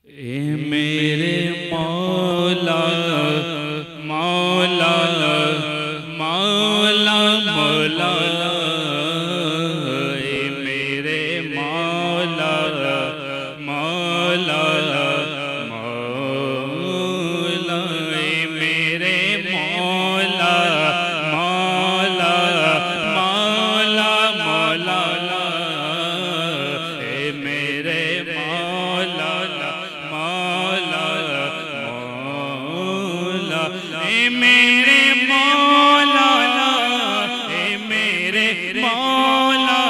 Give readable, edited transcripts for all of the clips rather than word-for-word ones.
ए मेरे मौला मौला मौला मौला, ए मेरे मौला मौला मौला, ए मेरे मौला मौला मौला मौला, ए मेरे मौला मौला मौला, ए मेरे मौला, ए मेरे मौला,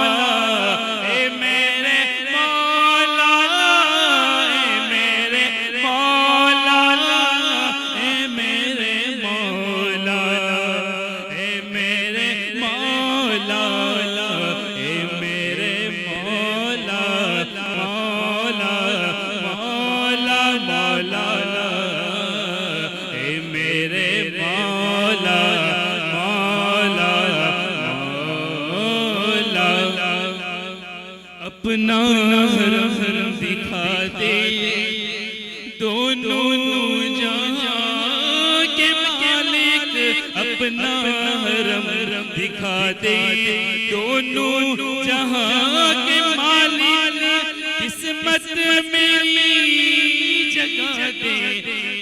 ए मेरे मौला, ए मेरे मौला, ए मेरे मौला, ए मेरे मौला, ए मेरे मौला मौला मौला मौला, ए मेरे मौला मौला मौला। अपना हरम दिखा दे दोनों जहां के मालिक, अपना हरम दिखा दे दोनों जहां के मालिक, किस्मत मेरी जगा दे,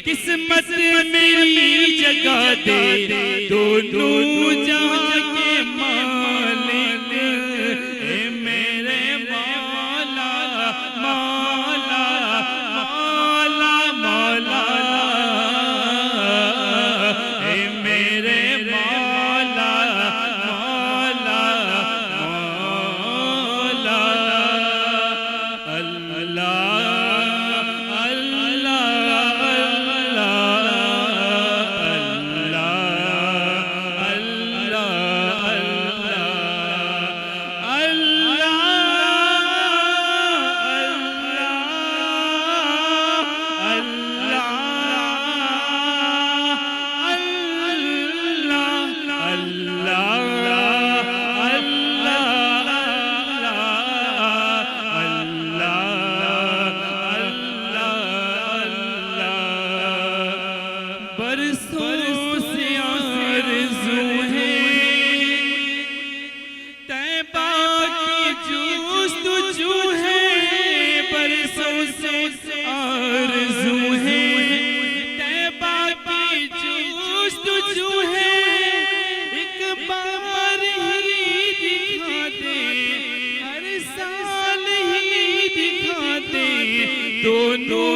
किस्मत मेरी जगा दे दोनों जहां के मालिक, ए मेरे मौला मौला मौला मौला, ए मेरे मौला मौला मौला। अल्लाह अल्लाह अल्लाह अल्लाह बरसों से आरज़ू है तैबा की जुस्तजू है, बरसों से आरज़ू है तैबा की जुस्तजू है, एक बार ही दिखा दे हर साल ही दिखा दे दोनों